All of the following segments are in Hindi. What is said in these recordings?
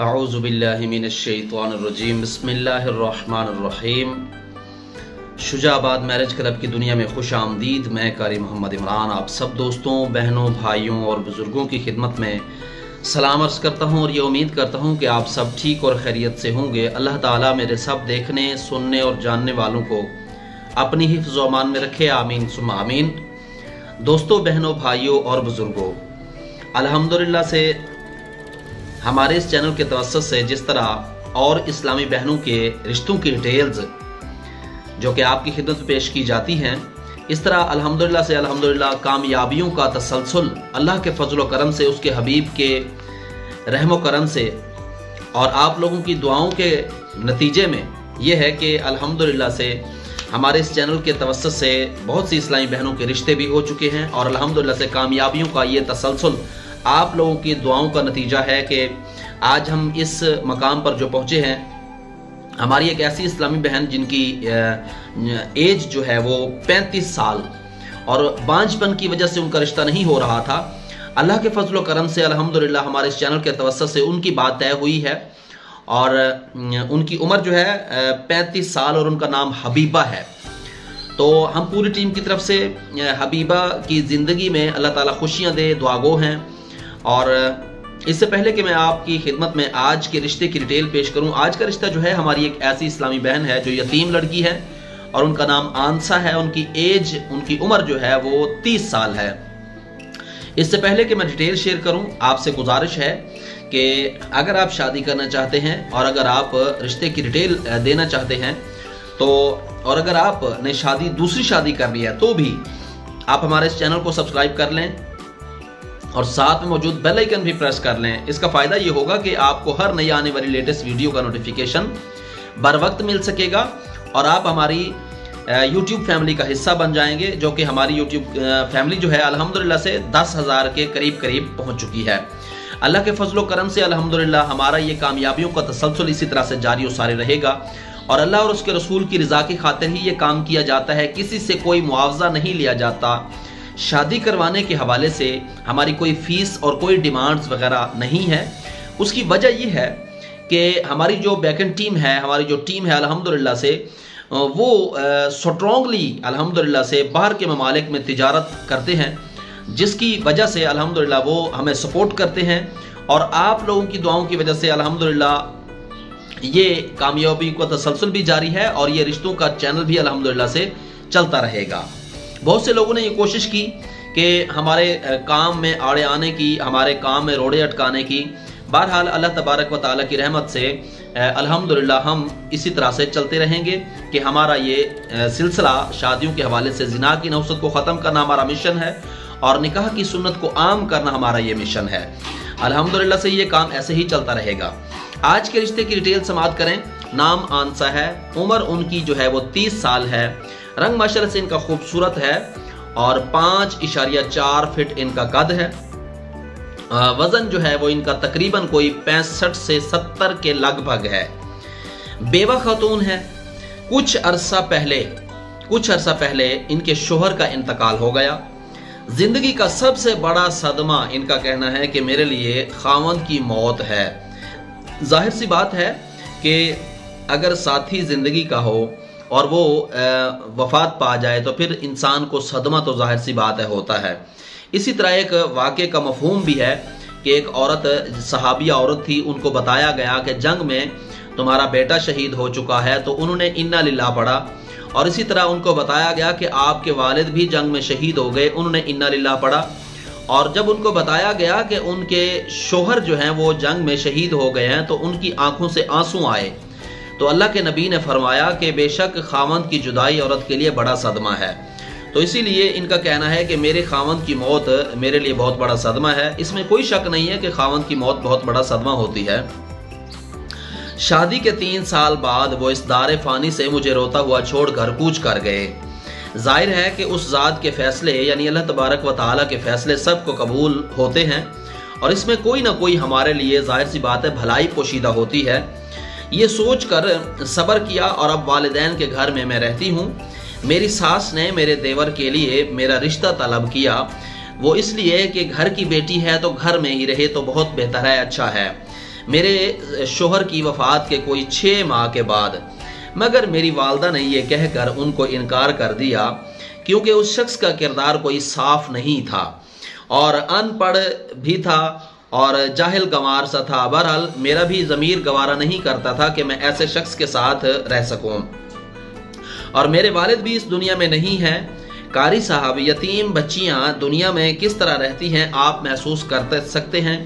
अऊज़ुबिल्लाहि मिनश्शैतानिर्रजीम बिस्मिल्लाहिर्रहमानिर्रहीम। शुजाबाद मैरिज क्लब की दुनिया में खुश आमदीद। मैं कारी मोहम्मद इमरान आप सब दोस्तों, बहनों, भाइयों और बुज़ुर्गों की खिदमत में सलाम अर्ज़ करता हूँ और ये उम्मीद करता हूँ कि आप सब ठीक और खैरियत से होंगे। अल्लाह ताला मेरे सब देखने, सुनने और जानने वालों को अपनी हिफ्ज़ व अमान में रखे, आमीन सुम्मा आमीन। दोस्तों, बहनों, भाइयों और बुज़ुर्गों, अल्हम्दुलिल्लाह से हमारे इस चैनल के तवस्सुत से जिस तरह और इस्लामी बहनों के रिश्तों की डिटेल्स जो कि आपकी खिदमत में पेश की जाती हैं, इस तरह अल्हम्दुलिल्लाह कामयाबियों का तसलसल अल्लाह के फजल व करम से, उसके हबीब के रहम व करम से और आप लोगों की दुआओं के नतीजे में यह है कि अल्हम्दुलिल्लाह से हमारे इस चैनल के तवस्सुत से बहुत सी इस्लामी बहनों के रिश्ते भी हो चुके हैं और अल्हम्दुलिल्लाह से कामयाबियों का ये तसलसल आप लोगों की दुआओं का नतीजा है कि आज हम इस मकाम पर जो पहुँचे हैं। हमारी एक ऐसी इस्लामी बहन जिनकी एज जो है वो 35 साल और बांझपन की वजह से उनका रिश्ता नहीं हो रहा था। अल्लाह के फजल व करम से अल्हम्दुलिल्लाह हमारे इस चैनल के तवस्सुत से उनकी बात तय हुई है और उनकी उम्र जो है 35 साल और उनका नाम हबीबा है। तो हम पूरी टीम की तरफ से हबीबा की ज़िंदगी में अल्लाह ताला खुशियाँ दे, दुआगो हैं। और इससे पहले कि मैं आपकी खिदमत में आज के रिश्ते की डिटेल पेश करूं, आज का रिश्ता जो है हमारी एक ऐसी इस्लामी बहन है जो यतीम लड़की है और उनका नाम आंसा है। उनकी उम्र जो है वो 30 साल है। इससे पहले कि मैं डिटेल शेयर करूं, आपसे गुजारिश है कि अगर आप शादी करना चाहते हैं और अगर आप रिश्ते की डिटेल देना चाहते हैं तो, और अगर आपने दूसरी शादी कर ली है तो भी आप हमारे इस चैनल को सब्सक्राइब कर लें और साथ में मौजूद बेल आइकन भी प्रेस कर लें। इसका फ़ायदा ये होगा कि आपको हर नई आने वाली लेटेस्ट वीडियो का नोटिफिकेशन बर वक्त मिल सकेगा और आप हमारी YouTube फैमिली का हिस्सा बन जाएंगे, जो कि हमारी YouTube फैमिली जो है अल्हम्दुलिल्लाह से 10,000 के करीब पहुंच चुकी है। अल्लाह के फजल व करम से अल्हम्दुलिल्लाह हमारा ये कामयाबियों का तसलसल इसी तरह से जारी और सारी रहेगा और अल्लाह और उसके रसूल की रज़ा की खातिर ही ये काम किया जाता है। किसी से कोई मुआवजा नहीं लिया जाता। शादी करवाने के हवाले से हमारी कोई फीस और कोई डिमांड्स वगैरह नहीं है। उसकी वजह यह है कि हमारी जो बैकएंड टीम है, हमारी जो टीम है अल्हम्दुलिल्लाह से वो स्ट्रॉन्गली अल्हम्दुलिल्लाह से बाहर के ममालिक में तिजारत करते हैं, जिसकी वजह से अल्हम्दुलिल्लाह वो हमें सपोर्ट करते हैं और आप लोगों की दुआओं की वजह से अल्हम्दुलिल्लाह ये कामयाबी का तसलसल भी जारी है और ये रिश्तों का चैनल भी अल्हम्दुलिल्लाह से चलता रहेगा। बहुत से लोगों ने ये कोशिश की कि हमारे काम में आड़े आने की, हमारे काम में रोड़े अटकाने की। बहरहाल अल्लाह तबारक व ताला की रहमत से अल्हम्दुलिल्लाह हम इसी तरह से चलते रहेंगे कि हमारा ये सिलसिला शादियों के हवाले से ज़िना की नौसत को ख़त्म करना हमारा मिशन है और निकाह की सुन्नत को आम करना हमारा ये मिशन है। अल्हम्दुलिल्लाह से ये काम ऐसे ही चलता रहेगा। आज के रिश्ते की डिटेल समाप्त करें। नाम आंसा है, उम्र उनकी जो है वो 30 साल है, रंग माशाल्लाह से इनका खूबसूरत है और 5.4 फीट इनका कद है। वजन जो है वो इनका तकरीबन कोई 65 से 70 के लगभग है। बेवा खातून है। कुछ अरसा पहले इनके शोहर का इंतकाल हो गया। जिंदगी का सबसे बड़ा सदमा इनका कहना है कि मेरे लिए खावंद की मौत है। जाहिर सी बात है कि अगर साथी जिंदगी का हो और वो वफात पा जाए तो फिर इंसान को सदमा तो जाहिर सी बात है होता है। इसी तरह एक वाक़े का मफहूम भी है कि एक औरत, सहाबिया औरत थी, उनको बताया गया कि जंग में तुम्हारा बेटा शहीद हो चुका है, तो उन्होंने इन्ना लिल्लाह पढ़ा। और इसी तरह उनको बताया गया कि आपके वालिद भी जंग में शहीद हो गए, उन्होंने इन्ना लिल्लाह पढ़ा। और जब उनको बताया गया कि उनके शोहर जो हैं वो जंग में शहीद हो गए हैं तो उनकी आंखों से आंसू आए। तो अल्लाह के नबी ने फरमाया कि बेशक खावंद की जुदाई औरत के लिए बड़ा सदमा है। तो इसीलिए इनका कहना है कि मेरे खावंद की मौत मेरे लिए बहुत बड़ा सदमा है। इसमें कोई शक नहीं है कि खावंद की मौत बहुत बड़ा सदमा होती है। शादी के 3 साल बाद वो इस दारे फानी से मुझे रोता हुआ छोड़कर कूच कर गए। जाहिर है कि उस ज़ात के फैसले यानी अल्लाह तबारक व ताला के फैसले सबको कबूल होते हैं और इसमें कोई ना कोई हमारे लिए जाहिर सी बात है भलाई पोशीदा होती है। ये सोच कर सब्र किया और अब वालिदैन के घर में मैं रहती हूँ। मेरी सास ने मेरे देवर के लिए मेरा रिश्ता तलब किया। वो इसलिए कि घर की बेटी है तो घर में ही रहे तो बहुत बेहतर है, अच्छा है। मेरे शोहर की वफात के कोई 6 माह के बाद, मगर मेरी वालदा ने यह कहकर उनको इनकार कर दिया क्योंकि उस शख्स का किरदार कोई साफ नहीं था और अनपढ़ भी था और जाहिल गंवार सा था। बहरहाल मेरा भी ज़मीर गवारा नहीं करता था कि मैं ऐसे शख्स के साथ रह सकूं, और मेरे वालिद भी इस दुनिया में नहीं हैं। कारी साहब, यतीम बच्चियां दुनिया में किस तरह रहती हैं आप महसूस कर सकते हैं।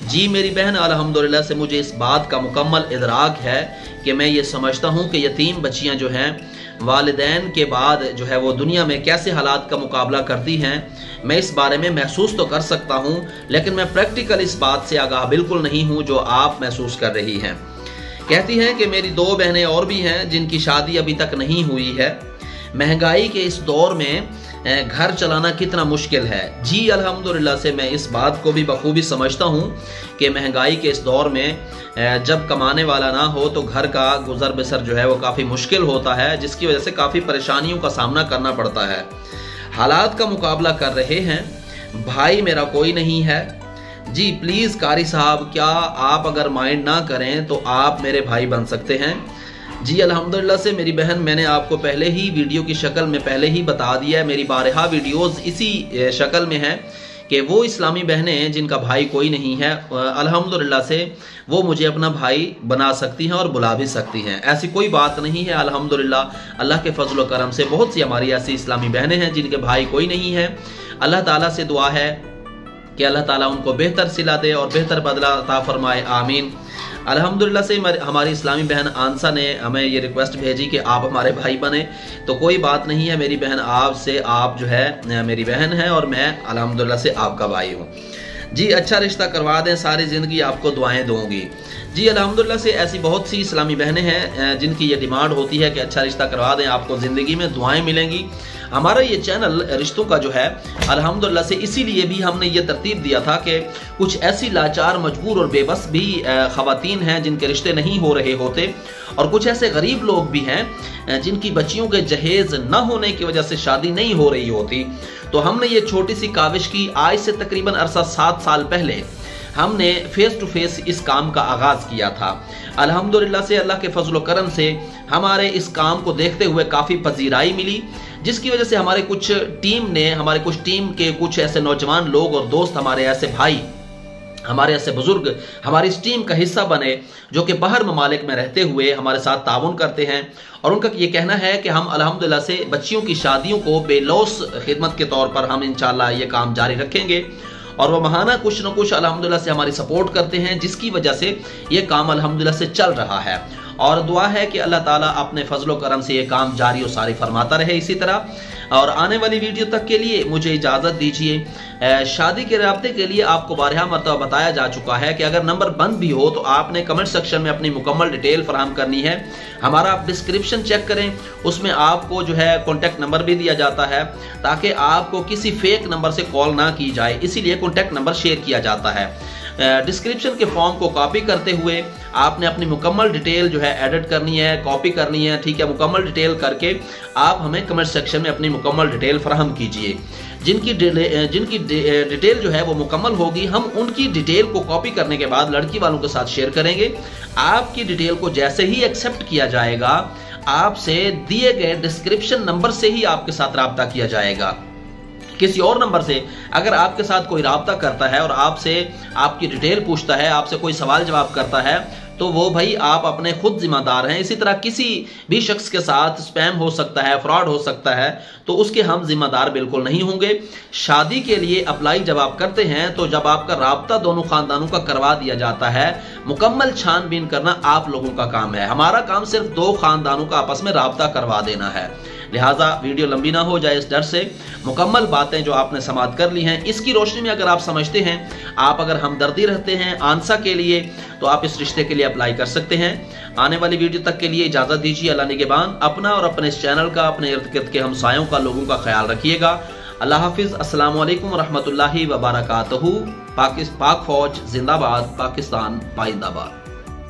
जी मेरी बहन, अल्हम्दुलिल्लाह से मुझे इस बात का मुकम्मल इदराक है कि मैं ये समझता हूँ कि यतीम बच्चियां जो हैं वालिदैन के बाद जो है वो दुनिया में कैसे हालात का मुकाबला करती हैं, मैं इस बारे में महसूस तो कर सकता हूँ, लेकिन मैं प्रैक्टिकल इस बात से आगाह बिल्कुल नहीं हूँ जो आप महसूस कर रही हैं। कहती हैं कि मेरी 2 बहनें और भी हैं जिनकी शादी अभी तक नहीं हुई है। महंगाई के इस दौर में घर चलाना कितना मुश्किल है। जी अल्हम्दुलिल्लाह से मैं इस बात को भी बखूबी समझता हूँ कि महंगाई के इस दौर में जब कमाने वाला ना हो तो घर का गुजर बसर जो है वो काफ़ी मुश्किल होता है, जिसकी वजह से काफ़ी परेशानियों का सामना करना पड़ता है। हालात का मुकाबला कर रहे हैं। भाई मेरा कोई नहीं है। जी प्लीज़ कारी साहब, क्या आप अगर माइंड ना करें तो आप मेरे भाई बन सकते हैं। जी अल्हम्दुलिल्लाह से मेरी बहन, मैंने आपको पहले ही वीडियो की शक्ल में पहले ही बता दिया है, मेरी बारहा वीडियोस इसी शक्ल में है कि वो इस्लामी बहनें जिनका भाई कोई नहीं है, अल्हम्दुलिल्लाह से वो मुझे अपना भाई बना सकती हैं और बुला भी सकती हैं। ऐसी कोई बात नहीं है। अल्हम्दुलिल्लाह अल्लाह के फजल व करम से बहुत सी हमारी ऐसी इस्लामी बहनें हैं जिनके भाई कोई नहीं है। अल्लाह ताला से दुआ है कि अल्लाह ताला उनको बेहतर सिला दे और बेहतर बदला अता फरमाए, आमीन। अल्हम्दुलिल्लाह से हमारी इस्लामी बहन आंसा ने हमें ये रिक्वेस्ट भेजी कि आप हमारे भाई बने, तो कोई बात नहीं है मेरी बहन, आपसे आप जो है मेरी बहन है और मैं अल्हम्दुलिल्लाह से आपका भाई हूँ। जी अच्छा रिश्ता करवा दें, सारी ज़िंदगी आपको दुआएं दूंगी। जी अल्हम्दुलिल्लाह से ऐसी बहुत सी इस्लामी बहनें हैं जिनकी ये डिमांड होती है कि अच्छा रिश्ता करवा दें, आपको ज़िंदगी में दुआएं मिलेंगी। हमारा ये चैनल रिश्तों का जो है अल्हम्दुलिल्लाह से इसीलिए भी हमने ये तरतीब दिया था कि कुछ ऐसी लाचार, मजबूर और बेबस भी ख़वातीन हैं जिनके रिश्ते नहीं हो रहे होते, और कुछ ऐसे गरीब लोग भी हैं जिनकी बच्चियों के जहेज़ न होने की वजह से शादी नहीं हो रही होती। तो हमने ये छोटी सी काविश की। आज से तकरीबन अरसा 7 साल पहले हमने फेस टू फेस इस काम का आगाज़ किया था। अल्हम्दुलिल्लाह से अल्लाह के फजल व करम से हमारे इस काम को देखते हुए काफ़ी पजीराई मिली, जिसकी वजह से हमारे कुछ टीम के कुछ ऐसे नौजवान लोग और दोस्त, हमारे ऐसे भाई, हमारे ऐसे बुजुर्ग हमारी इस टीम का हिस्सा बने जो कि बाहर ममालिक में रहते हुए हमारे साथ ताउन करते हैं। और उनका ये कहना है कि हम अल्हम्दुलिल्लाह से बच्चियों की शादियों को बेलौस खिदमत के तौर पर हम इंशाअल्लाह ये काम जारी रखेंगे, और वह महाना कुछ न कुछ अल्हम्दुलिल्लाह से हमारी सपोर्ट करते हैं, जिसकी वजह से ये काम अल्हम्दुलिल्लाह से चल रहा है। और दुआ है कि अल्लाह ताला अपने फजलो करम से ये काम जारी और सारी फरमाता रहे इसी तरह। और आने वाली वीडियो तक के लिए मुझे इजाज़त दीजिए। शादी के राब्ते के लिए आपको बारहा मरतबा बताया जा चुका है कि अगर नंबर बंद भी हो तो आपने कमेंट सेक्शन में अपनी मुकम्मल डिटेल फराहम करनी है। हमारा आप डिस्क्रिप्शन चेक करें, उसमें आपको जो है कॉन्टैक्ट नंबर भी दिया जाता है ताकि आपको किसी फेक नंबर से कॉल ना की जाए, इसीलिए कॉन्टैक्ट नंबर शेयर किया जाता है। डिस्क्रिप्शन के फॉर्म को कॉपी करते हुए आपने अपनी मुकम्मल डिटेल जो है एडिट करनी है, कॉपी करनी है, ठीक है। मुकम्मल डिटेल करके आप हमें कमेंट सेक्शन में अपनी मुकम्मल डिटेल फराहम कीजिए। जिनकी डिटेल जो है वो मुकम्मल होगी, हम उनकी डिटेल को कॉपी करने के बाद लड़की वालों के साथ शेयर करेंगे। आपकी डिटेल को जैसे ही एक्सेप्ट किया जाएगा, आपसे दिए गए डिस्क्रिप्शन नंबर से ही आपके साथ राब्ता किया जाएगा। किसी और नंबर से अगर आपके साथ कोई राब्ता करता है और आपसे आपकी डिटेल पूछता है, आपसे कोई सवाल जवाब करता है, तो वो भाई आप अपने खुद जिम्मेदार हैं। इसी तरह किसी भी शख्स के साथ स्पैम हो सकता है, फ्रॉड हो सकता है, तो उसके हम जिम्मेदार बिल्कुल नहीं होंगे। शादी के लिए अप्लाई जब आप करते हैं तो जब आपका राब्ता दोनों खानदानों का करवा दिया जाता है, मुकम्मल छानबीन करना आप लोगों का काम है। हमारा काम सिर्फ 2 खानदानों का आपस में राब्ता करवा देना है। लिहाजा वीडियो लंबी ना हो जाए इस डर से मुकम्मल बातें जो आपने समाप्त कर ली हैं, इसकी रोशनी में अगर आप समझते हैं, आप अगर हमदर्दी रखते हैं आंसा के लिए, तो आप इस रिश्ते के लिए अप्लाई कर सकते हैं। आने वाली वीडियो तक के लिए इजाज़त दीजिए। अल्लाह निगहबान। अपना और अपने इस चैनल का, अपने इर्द गिर्द के हमसायों का, लोगों का ख्याल रखिएगा। अल्लाह हाफिज़। अस्सलामु अलैकुम व रहमतुल्लाहि व बरकातहू। पाक फौज जिंदाबाद, पाकिस्तान पाइंदाबाद।